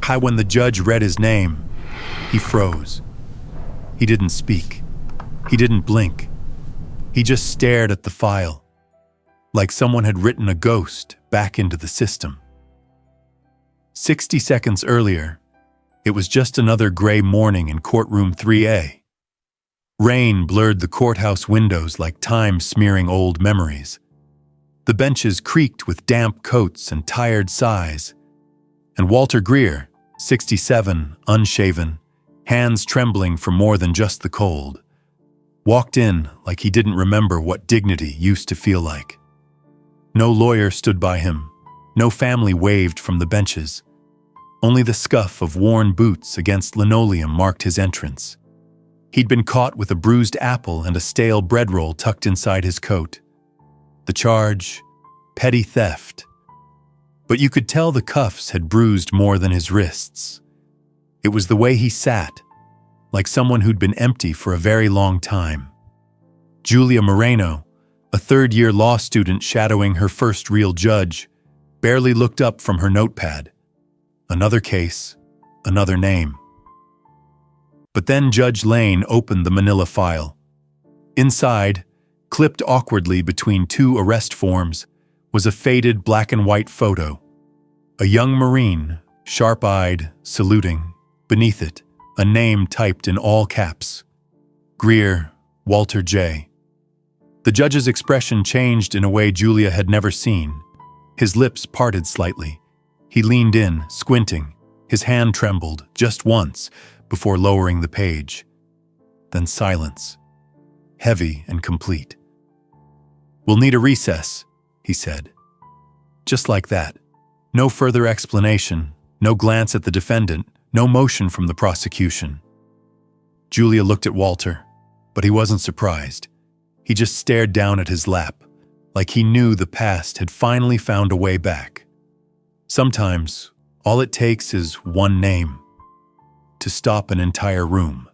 When the judge read his name, he froze. He didn't speak. He didn't blink. He just stared at the file, like someone had written a ghost back into the system. 60 seconds earlier, it was just another gray morning in courtroom 3A. Rain blurred the courthouse windows like time smearing old memories. The benches creaked with damp coats and tired sighs, and Walter Greer, 67, unshaven, hands trembling for more than just the cold, walked in like he didn't remember what dignity used to feel like. No lawyer stood by him, no family waved from the benches. Only the scuff of worn boots against linoleum marked his entrance. He'd been caught with a bruised apple and a stale bread roll tucked inside his coat. The charge, petty theft. But you could tell the cuffs had bruised more than his wrists. It was the way he sat, like someone who'd been empty for a very long time. Julia Moreno, a third-year law student shadowing her first real judge, barely looked up from her notepad. Another case, another name. But then Judge Lane opened the manila file. Inside, clipped awkwardly between two arrest forms, was a faded black and white photo. A young Marine, sharp-eyed, saluting. Beneath it, a name typed in all caps. Greer, Walter J. The judge's expression changed in a way Julia had never seen. His lips parted slightly. He leaned in, squinting. His hand trembled, just once, before lowering the page. Then silence. Heavy and complete. "We'll need a recess," he said. Just like that. No further explanation, no glance at the defendant, no motion from the prosecution. Julia looked at Walter, but he wasn't surprised. He just stared down at his lap, like he knew the past had finally found a way back. Sometimes, all it takes is one name to stop an entire room.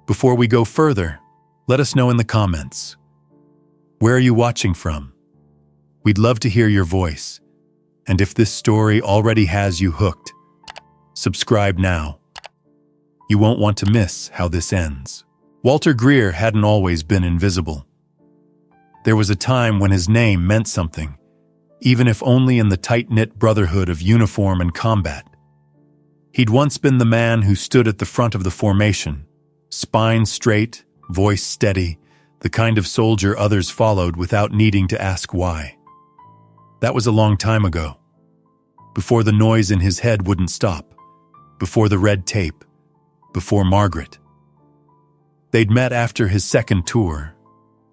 Before we go further, let us know in the comments. Where are you watching from? We'd love to hear your voice. And if this story already has you hooked, subscribe now. You won't want to miss how this ends. Walter Greer hadn't always been invisible. There was a time when his name meant something, even if only in the tight-knit brotherhood of uniform and combat. He'd once been the man who stood at the front of the formation, spine straight, voice steady, the kind of soldier others followed without needing to ask why. That was a long time ago, before the noise in his head wouldn't stop, before the red tape, before Margaret. They'd met after his second tour.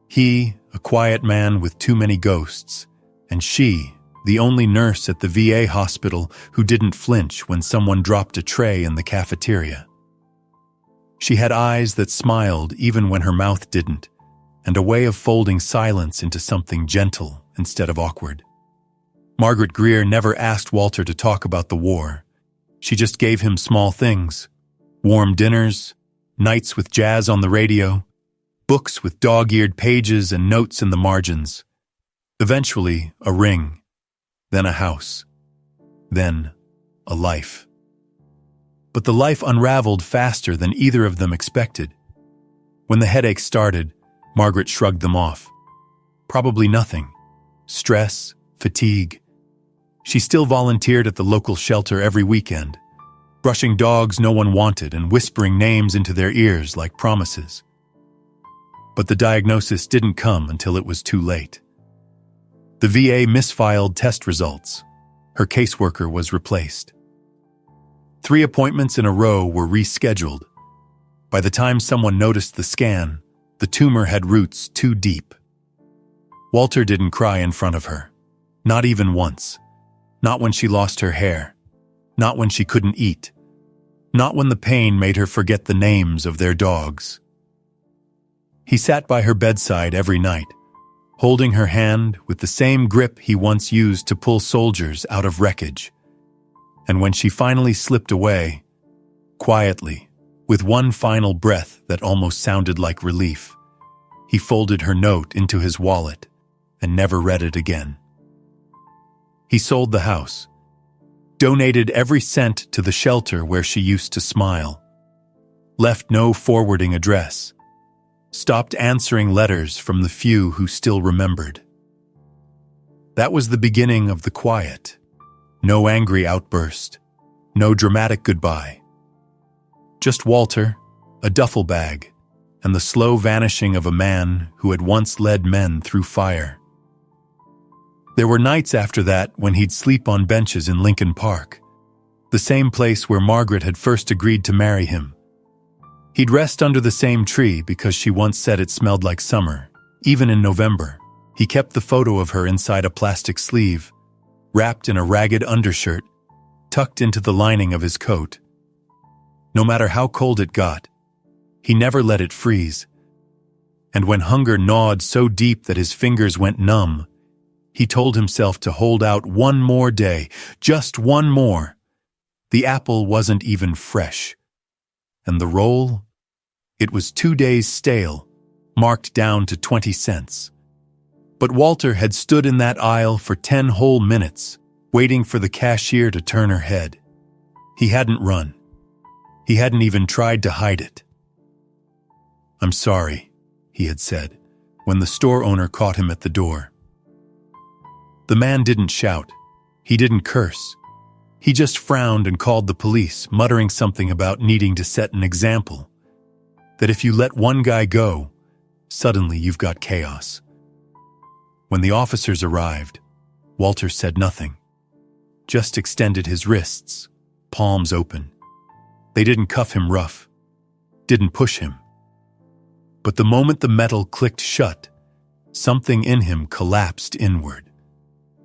He, a quiet man with too many ghosts, and she, the only nurse at the VA hospital who didn't flinch when someone dropped a tray in the cafeteria. She had eyes that smiled even when her mouth didn't, and a way of folding silence into something gentle instead of awkward. Margaret Greer never asked Walter to talk about the war. She just gave him small things: warm dinners, nights with jazz on the radio, books with dog-eared pages and notes in the margins. Eventually, a ring, then a house, then a life. But the life unraveled faster than either of them expected. When the headaches started, Margaret shrugged them off. Probably nothing. Stress, fatigue. She still volunteered at the local shelter every weekend, brushing dogs no one wanted and whispering names into their ears like promises. But the diagnosis didn't come until it was too late. The VA misfiled test results. Her caseworker was replaced. 3 appointments in a row were rescheduled. By the time someone noticed the scan, the tumor had roots too deep. Walter didn't cry in front of her, not even once. Not when she lost her hair, not when she couldn't eat, not when the pain made her forget the names of their dogs. He sat by her bedside every night, holding her hand with the same grip he once used to pull soldiers out of wreckage. And when she finally slipped away, quietly, with one final breath that almost sounded like relief, he folded her note into his wallet and never read it again. He sold the house. donated every cent to the shelter where she used to smile, left no forwarding address, stopped answering letters from the few who still remembered. That was the beginning of the quiet. No angry outburst, no dramatic goodbye. Just Walter, a duffel bag, and the slow vanishing of a man who had once led men through fire. There were nights after that when he'd sleep on benches in Lincoln Park, the same place where Margaret had first agreed to marry him. He'd rest under the same tree because she once said it smelled like summer, even in November. He kept the photo of her inside a plastic sleeve, wrapped in a ragged undershirt, tucked into the lining of his coat. No matter how cold it got, he never let it freeze. And when hunger gnawed so deep that his fingers went numb, he told himself to hold out one more day, just one more. The apple wasn't even fresh. And the roll? It was 2 days stale, marked down to 20 cents. But Walter had stood in that aisle for 10 whole minutes, waiting for the cashier to turn her head. He hadn't run. He hadn't even tried to hide it. "I'm sorry," he had said, when the store owner caught him at the door. The man didn't shout. He didn't curse. He just frowned and called the police, muttering something about needing to set an example. That if you let one guy go, suddenly you've got chaos. When the officers arrived, Walter said nothing, just extended his wrists, palms open. They didn't cuff him rough, didn't push him. But the moment the metal clicked shut, something in him collapsed inward.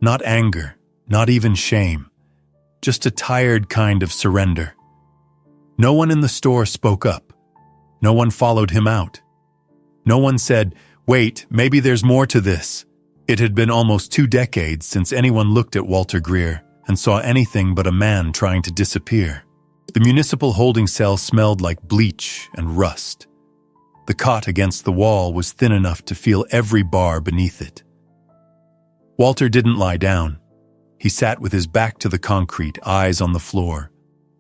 Not anger, not even shame, just a tired kind of surrender. No one in the store spoke up. No one followed him out. No one said, "Wait, maybe there's more to this." It had been almost 2 decades since anyone looked at Walter Greer and saw anything but a man trying to disappear. The municipal holding cell smelled like bleach and rust. The cot against the wall was thin enough to feel every bar beneath it. Walter didn't lie down. He sat with his back to the concrete, eyes on the floor,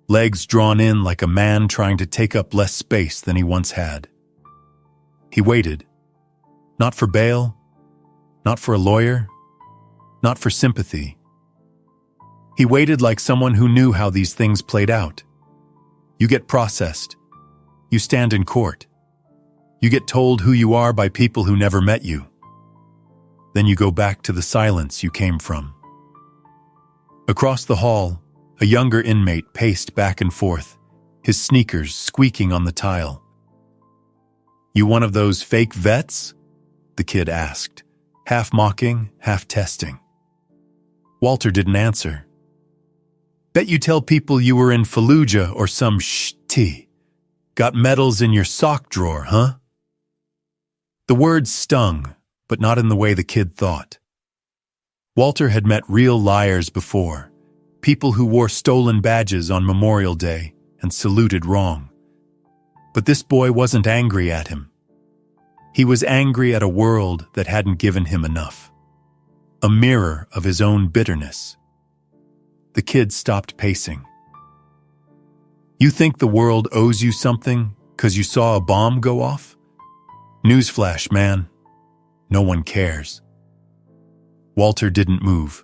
legs drawn in like a man trying to take up less space than he once had. He waited. Not for bail, not for a lawyer, not for sympathy. He waited like someone who knew how these things played out. You get processed. You stand in court. You get told who you are by people who never met you. Then you go back to the silence you came from. Across the hall, a younger inmate paced back and forth, his sneakers squeaking on the tile. "You one of those fake vets?" the kid asked, half mocking, half testing. Walter didn't answer. "Bet you tell people you were in Fallujah or some sh*t. Got medals in your sock drawer, huh?" The words stung, but not in the way the kid thought. Walter had met real liars before, people who wore stolen badges on Memorial Day and saluted wrong. But this boy wasn't angry at him. He was angry at a world that hadn't given him enough. A mirror of his own bitterness. The kid stopped pacing. "You think the world owes you something because you saw a bomb go off? Newsflash, man. No one cares." Walter didn't move,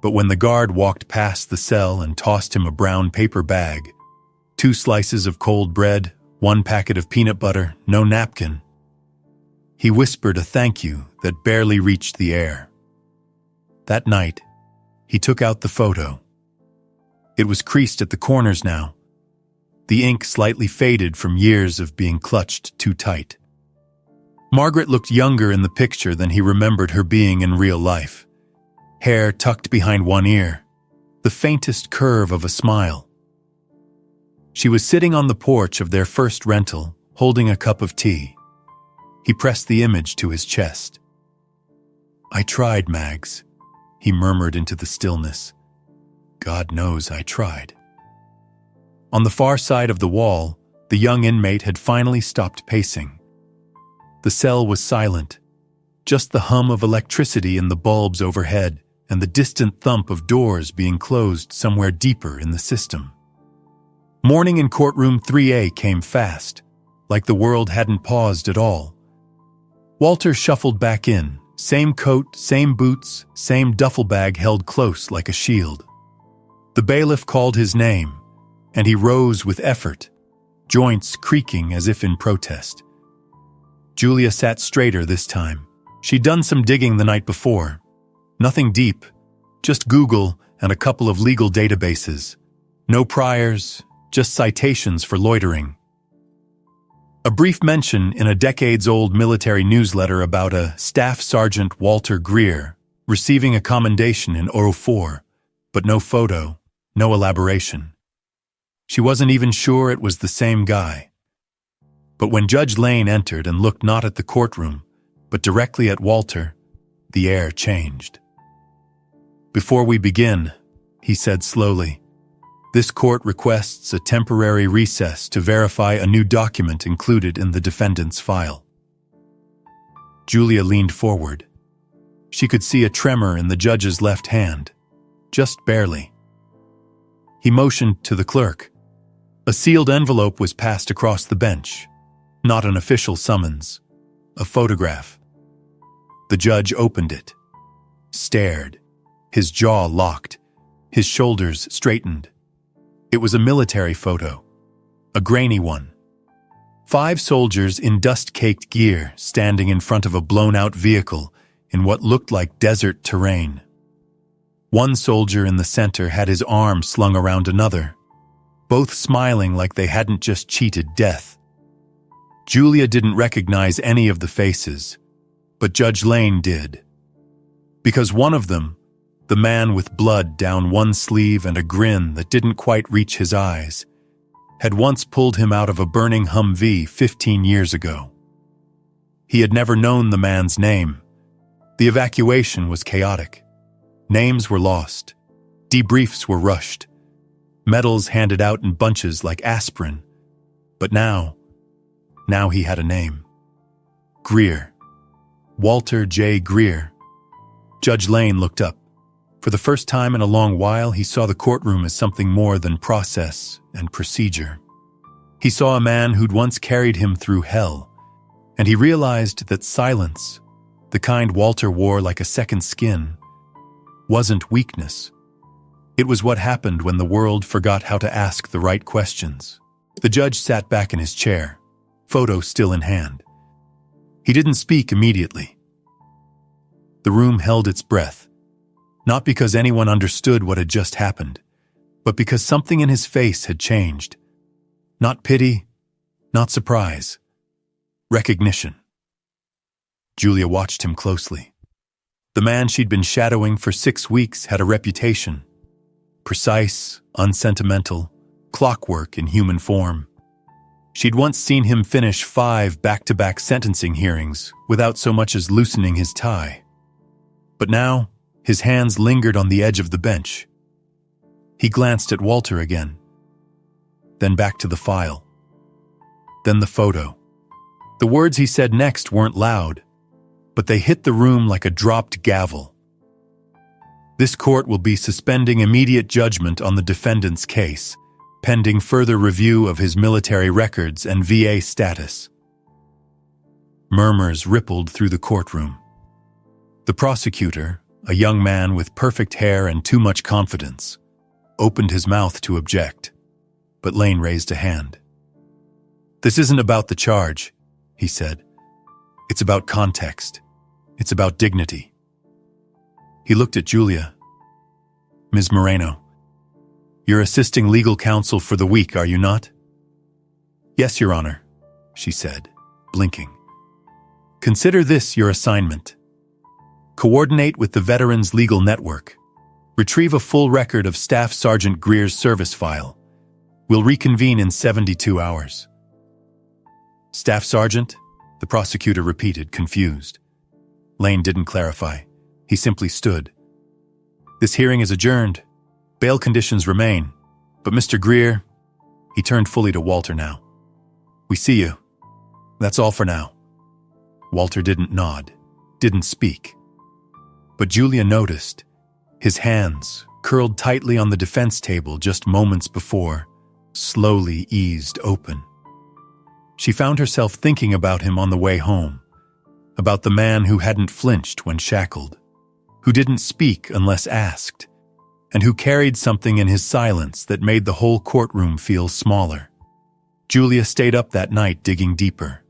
but when the guard walked past the cell and tossed him a brown paper bag, 2 slices of cold bread, 1 packet of peanut butter, no napkin, he whispered a thank you that barely reached the air. That night, he took out the photo. It was creased at the corners now, the ink slightly faded from years of being clutched too tight. Margaret looked younger in the picture than he remembered her being in real life. Hair tucked behind one ear, the faintest curve of a smile. She was sitting on the porch of their first rental, holding a cup of tea. He pressed the image to his chest. "I tried, Mags," he murmured into the stillness. "God knows I tried." On the far side of the wall, the young inmate had finally stopped pacing. The cell was silent, just the hum of electricity in the bulbs overhead and the distant thump of doors being closed somewhere deeper in the system. Morning in courtroom 3A came fast, like the world hadn't paused at all. Walter shuffled back in, same coat, same boots, same duffel bag held close like a shield. The bailiff called his name, and he rose with effort, joints creaking as if in protest. Julia sat straighter this time. She'd done some digging the night before. Nothing deep, just Google and a couple of legal databases. No priors, just citations for loitering. A brief mention in a decades-old military newsletter about a Staff Sergeant Walter Greer receiving a commendation in 04, but no photo, no elaboration. She wasn't even sure it was the same guy. But when Judge Lane entered and looked not at the courtroom, but directly at Walter, the air changed. "Before we begin," he said slowly, "this court requests a temporary recess to verify a new document included in the defendant's file." Julia leaned forward. She could see a tremor in the judge's left hand, just barely. He motioned to the clerk. A sealed envelope was passed across the bench, not an official summons, a photograph. The judge opened it, stared, his jaw locked, his shoulders straightened. It was a military photo, a grainy one. 5 soldiers in dust-caked gear standing in front of a blown-out vehicle in what looked like desert terrain. One soldier in the center had his arm slung around another, both smiling like they hadn't just cheated death. Julia didn't recognize any of the faces, but Judge Lane did. Because one of them, the man with blood down one sleeve and a grin that didn't quite reach his eyes, had once pulled him out of a burning Humvee 15 years ago. He had never known the man's name. The evacuation was chaotic. Names were lost. Debriefs were rushed. Medals handed out in bunches like aspirin. But now he had a name. Greer. Walter J. Greer. Judge Lane looked up. For the first time in a long while, he saw the courtroom as something more than process and procedure. He saw a man who'd once carried him through hell, and he realized that silence, the kind Walter wore like a second skin, wasn't weakness. It was what happened when the world forgot how to ask the right questions. The judge sat back in his chair, photo still in hand. He didn't speak immediately. The room held its breath, not because anyone understood what had just happened, but because something in his face had changed. Not pity, not surprise, recognition. Julia watched him closely. The man she'd been shadowing for 6 weeks had a reputation. Precise, unsentimental, clockwork in human form. She'd once seen him finish 5 back-to-back sentencing hearings without so much as loosening his tie. But now, his hands lingered on the edge of the bench. He glanced at Walter again, then back to the file, then the photo. The words he said next weren't loud, but they hit the room like a dropped gavel. This court will be suspending immediate judgment on the defendant's case, pending further review of his military records and VA status. Murmurs rippled through the courtroom. The prosecutor, a young man with perfect hair and too much confidence, opened his mouth to object, but Lane raised a hand. "This isn't about the charge," he said. "It's about context. It's about dignity." He looked at Julia. "Ms. Moreno, you're assisting legal counsel for the week, are you not?" "Yes, Your Honor," she said, blinking. "Consider this your assignment. Coordinate with the Veterans Legal Network. Retrieve a full record of Staff Sergeant Greer's service file. We'll reconvene in 72 hours. "Staff Sergeant?" the prosecutor repeated, confused. Lane didn't clarify. He simply stood. "This hearing is adjourned. Bail conditions remain. But Mr. Greer," he turned fully to Walter now, "we see you. That's all for now." Walter didn't nod, didn't speak. But Julia noticed His hands, curled tightly on the defense table just moments before, slowly eased open. She found herself thinking about him on the way home, about the man who hadn't flinched when shackled, who didn't speak unless asked, and who carried something in his silence that made the whole courtroom feel smaller. Julia stayed up that night digging deeper,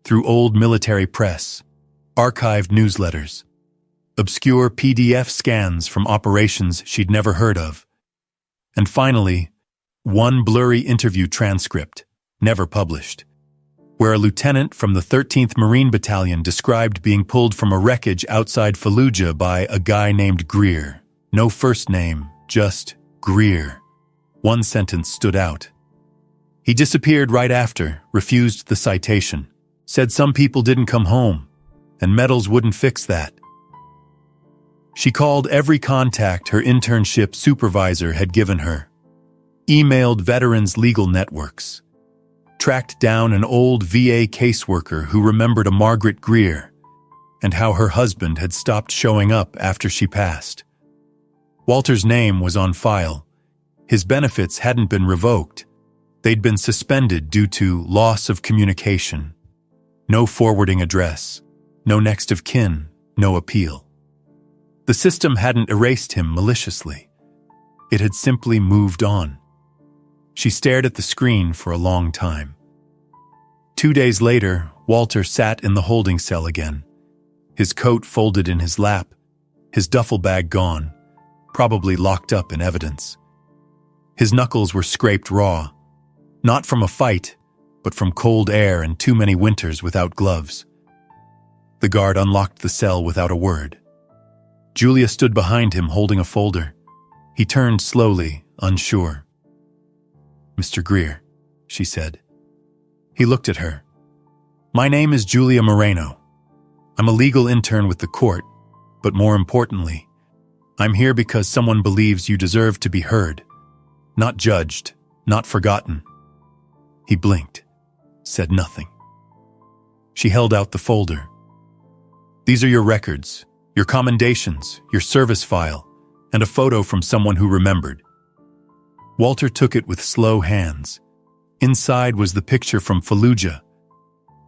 through old military press, archived newsletters, obscure PDF scans from operations she'd never heard of, and finally, one blurry interview transcript, never published, where a lieutenant from the 13th Marine Battalion described being pulled from a wreckage outside Fallujah by a guy named Greer. No first name, just Greer. One sentence stood out. He disappeared right after, refused the citation, said some people didn't come home, and medals wouldn't fix that. She called every contact her internship supervisor had given her, emailed veterans' legal networks, tracked down an old VA caseworker who remembered a Margaret Greer and how her husband had stopped showing up after she passed. Walter's name was on file. His benefits hadn't been revoked. They'd been suspended due to loss of communication. No forwarding address, no next of kin, no appeal. The system hadn't erased him maliciously. It had simply moved on. She stared at the screen for a long time. 2 days later, Walter sat in the holding cell again, his coat folded in his lap, his duffel bag gone, probably locked up in evidence. His knuckles were scraped raw, not from a fight, but from cold air and too many winters without gloves. The guard unlocked the cell without a word. Julia stood behind him holding a folder. He turned slowly, unsure. "Mr. Greer," she said. He looked at her. "My name is Julia Moreno. I'm a legal intern with the court, but more importantly, I'm here because someone believes you deserve to be heard, not judged, not forgotten." He blinked, said nothing. She held out the folder. "These are your records, your commendations, your service file, and a photo from someone who remembered." Walter took it with slow hands. Inside was the picture from Fallujah,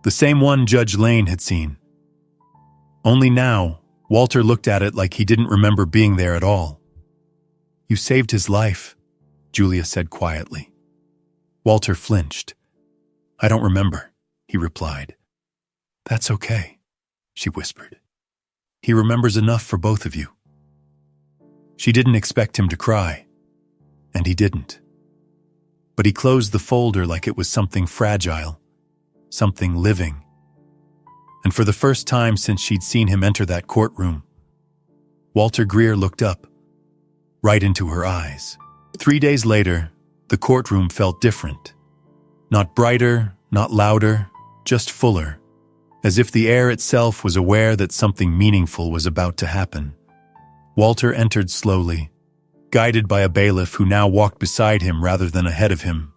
the same one Judge Lane had seen. Only now, Walter looked at it like he didn't remember being there at all. "You saved his life," Julia said quietly. Walter flinched. "I don't remember," he replied. "That's okay," she whispered. "He remembers enough for both of you." She didn't expect him to cry, and he didn't. But he closed the folder like it was something fragile, something living. And for the first time since she'd seen him enter that courtroom, Walter Greer looked up, right into her eyes. 3 days later, the courtroom felt different. Not brighter, not louder, just fuller, as if the air itself was aware that something meaningful was about to happen. Walter entered slowly, guided by a bailiff who now walked beside him rather than ahead of him.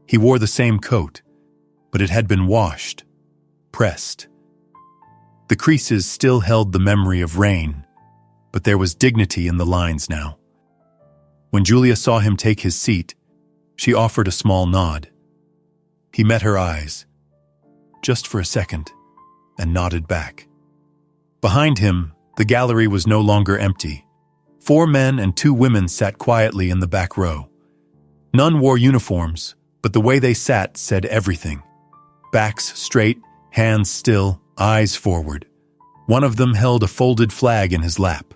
He wore the same coat, but it had been washed, pressed. The creases still held the memory of rain, but there was dignity in the lines now. When Julia saw him take his seat, she offered a small nod. He met her eyes, just for a second, and nodded back. Behind him, the gallery was no longer empty. 4 men and 2 women sat quietly in the back row. None wore uniforms, but the way they sat said everything. Backs straight, hands still, eyes forward. One of them held a folded flag in his lap.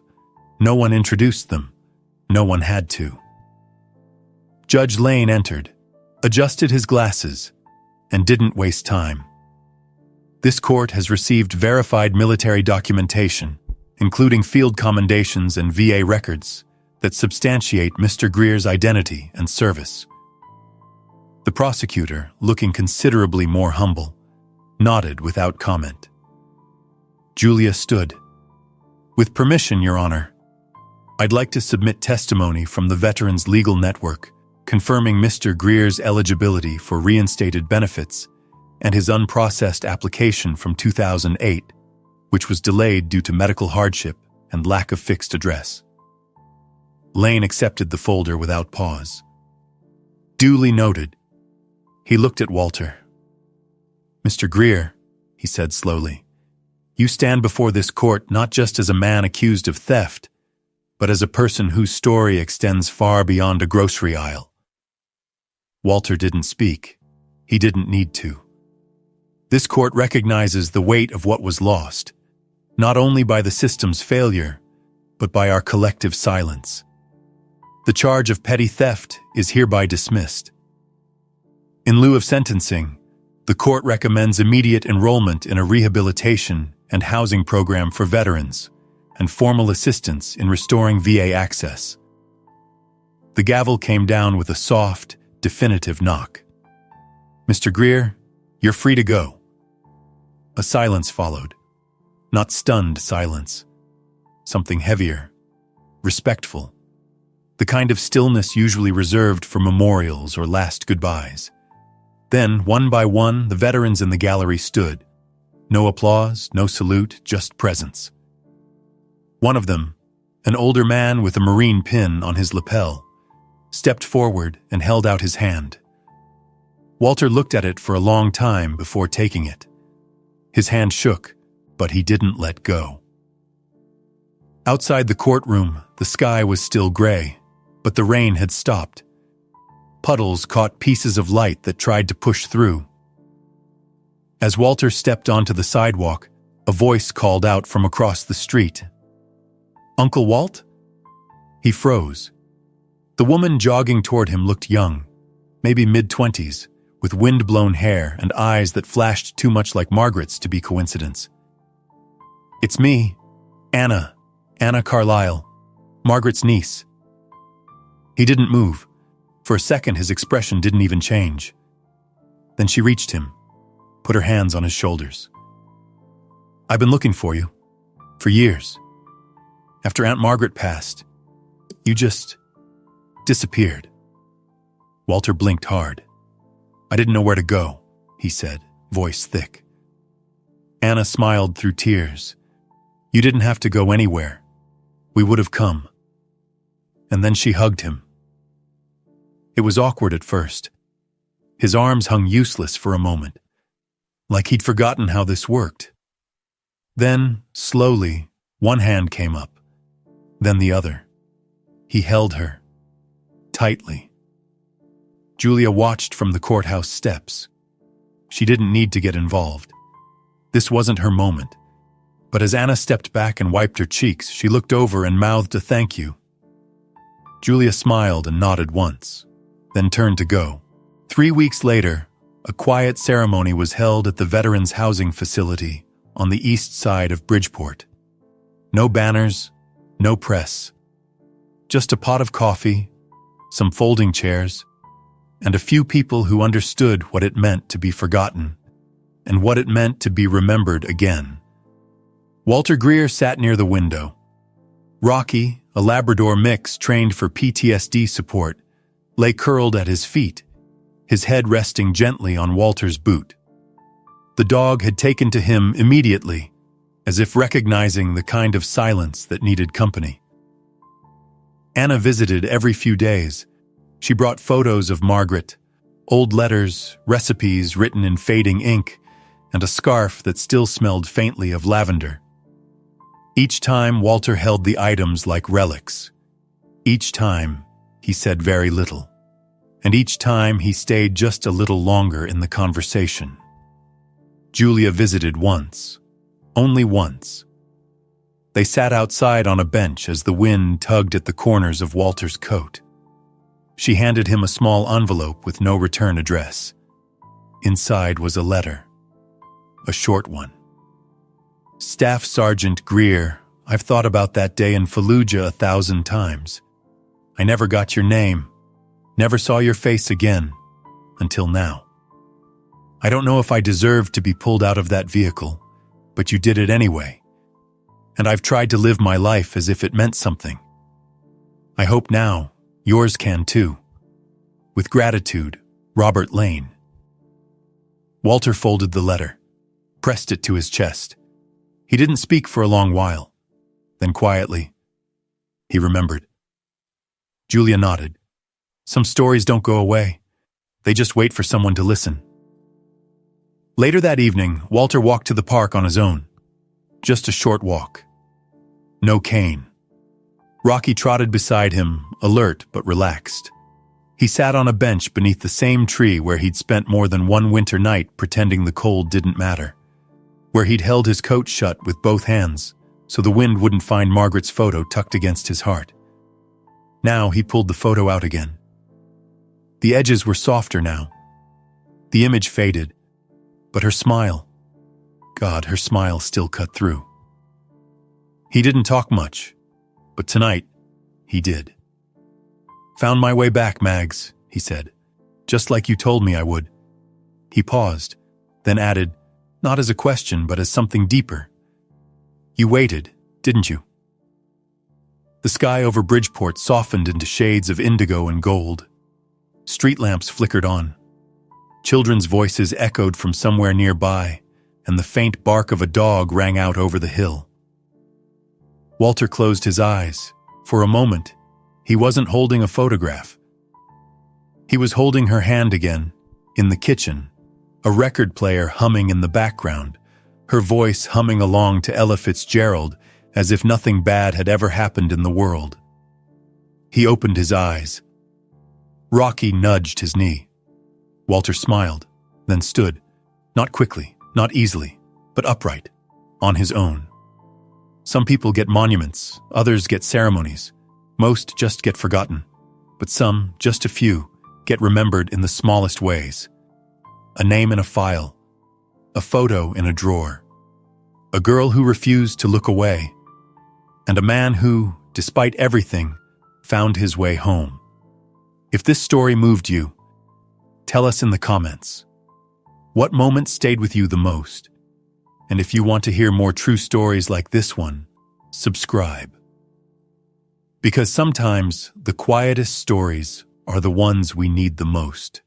No one introduced them. No one had to. Judge Lane entered, adjusted his glasses, and didn't waste time. This court has received verified military documentation, including field commendations and VA records, that substantiate Mr. Greer's identity and service. The prosecutor, looking considerably more humble, nodded without comment. Julia stood. "With permission, Your Honor, I'd like to submit testimony from the Veterans Legal Network confirming Mr. Greer's eligibility for reinstated benefits and his unprocessed application from 2008, which was delayed due to medical hardship and lack of fixed address." Lane accepted the folder without pause. Duly noted. He looked at Walter. "Mr. Greer," he said slowly, "you stand before this court not just as a man accused of theft, but as a person whose story extends far beyond a grocery aisle." Walter didn't speak. He didn't need to. This court recognizes the weight of what was lost, not only by the system's failure, but by our collective silence. The charge of petty theft is hereby dismissed. In lieu of sentencing, the court recommends immediate enrollment in a rehabilitation and housing program for veterans and formal assistance in restoring VA access. The gavel came down with a soft, definitive knock. "Mr. Greer, you're free to go." A silence followed. Not stunned silence. Something heavier, respectful. The kind of stillness usually reserved for memorials or last goodbyes. Then, one by one, the veterans in the gallery stood. No applause, no salute, just presence. One of them, an older man with a Marine pin on his lapel, stepped forward and held out his hand. Walter looked at it for a long time before taking it. His hand shook, but he didn't let go. Outside the courtroom, the sky was still gray, but the rain had stopped. Puddles caught pieces of light that tried to push through. As Walter stepped onto the sidewalk, a voice called out from across the street. "Uncle Walt?" He froze. The woman jogging toward him looked young, maybe mid-20s, with wind-blown hair and eyes that flashed too much like Margaret's to be coincidence. "It's me, Anna Carlyle, Margaret's niece." He didn't move. For a second, his expression didn't even change. Then she reached him, put her hands on his shoulders. "I've been looking for you, for years. After Aunt Margaret passed, you just disappeared." Walter blinked hard. "I didn't know where to go," he said, voice thick. Anna smiled through tears. "You didn't have to go anywhere. We would have come." And then she hugged him. It was awkward at first. His arms hung useless for a moment, like he'd forgotten how this worked. Then, slowly, one hand came up, then the other. He held her, tightly. Julia watched from the courthouse steps. She didn't need to get involved. This wasn't her moment. But as Anna stepped back and wiped her cheeks, she looked over and mouthed a thank you. Julia smiled and nodded once, then turned to go. 3 weeks later, a quiet ceremony was held at the Veterans Housing Facility on the east side of Bridgeport. No banners, no press. Just a pot of coffee, some folding chairs, and a few people who understood what it meant to be forgotten and what it meant to be remembered again. Walter Greer sat near the window. Rocky, a Labrador mix trained for PTSD support, lay curled at his feet, his head resting gently on Walter's boot. The dog had taken to him immediately, as if recognizing the kind of silence that needed company. Anna visited every few days. She brought photos of Margaret, old letters, recipes written in fading ink, and a scarf that still smelled faintly of lavender. Each time, Walter held the items like relics. Each time, he said very little. And each time, he stayed just a little longer in the conversation. Julia visited once. Only once. They sat outside on a bench as the wind tugged at the corners of Walter's coat. She handed him a small envelope with no return address. Inside was a letter. A short one. "Staff Sergeant Greer, I've thought about that day in Fallujah 1,000 times. I never got your name, never saw your face again, until now. I don't know if I deserved to be pulled out of that vehicle, but you did it anyway. And I've tried to live my life as if it meant something. I hope now yours can too. With gratitude, Robert Lane." Walter folded the letter, pressed it to his chest. He didn't speak for a long while. Then quietly, he remembered. Julia nodded. Some stories don't go away. They just wait for someone to listen. Later that evening, Walter walked to the park on his own. Just a short walk. No cane. Rocky trotted beside him, alert but relaxed. He sat on a bench beneath the same tree where he'd spent more than one winter night pretending the cold didn't matter, where he'd held his coat shut with both hands so the wind wouldn't find Margaret's photo tucked against his heart. Now he pulled the photo out again. The edges were softer now. The image faded, but her smile, God, her smile still cut through. He didn't talk much, but tonight, he did. Found my way back, Mags, he said, just like you told me I would. He paused, then added, not as a question, but as something deeper. You waited, didn't you? The sky over Bridgeport softened into shades of indigo and gold. Street lamps flickered on. Children's voices echoed from somewhere nearby, and the faint bark of a dog rang out over the hill. Walter closed his eyes. For a moment, he wasn't holding a photograph. He was holding her hand again, in the kitchen, a record player humming in the background, her voice humming along to Ella Fitzgerald as if nothing bad had ever happened in the world. He opened his eyes. Rocky nudged his knee. Walter smiled, then stood, not quickly, not easily, but upright, on his own. Some people get monuments, others get ceremonies. Most just get forgotten, but some, just a few, get remembered in the smallest ways. A name in a file, a photo in a drawer, a girl who refused to look away, and a man who, despite everything, found his way home. If this story moved you, tell us in the comments. What moment stayed with you the most? And if you want to hear more true stories like this one, subscribe. Because sometimes the quietest stories are the ones we need the most.